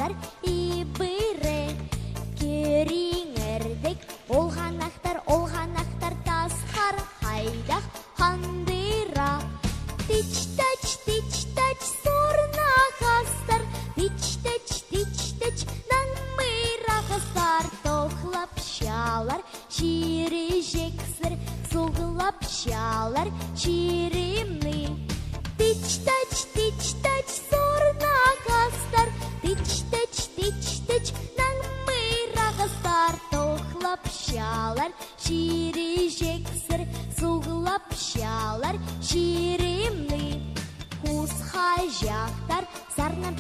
ташалар ибире кериңердек олғанақтар тасқар хайдақ қандыра тич-тач сорна қастар тич-тач наңмыра қастар тоқлап шалар ширежексір соғылап шалар ширемны тич-тач сорна қастар тич-тач наңмыра қастар тоқлап шалар ширежексір соғылап шалар ширемны Хусха жақтар сарнап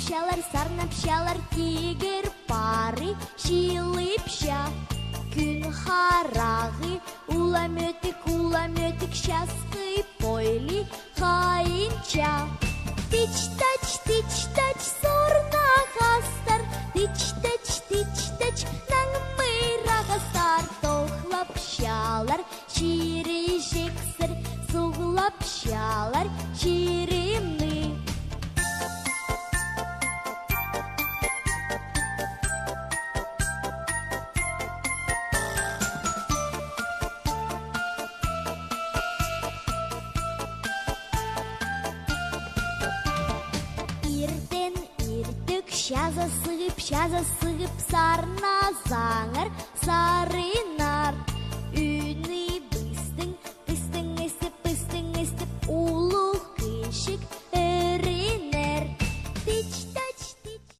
шалар тегер пары шилыпша күн харағы уламетик шасқы пойли хайынча тич-тач сорна қастар тич-тач наңмыра қастар тоқлап шалар ширежексір соғылап шалар ширемны Иртен иртүк шаза сығып сарна заңыр сарынар үні бістің естіп улық кешік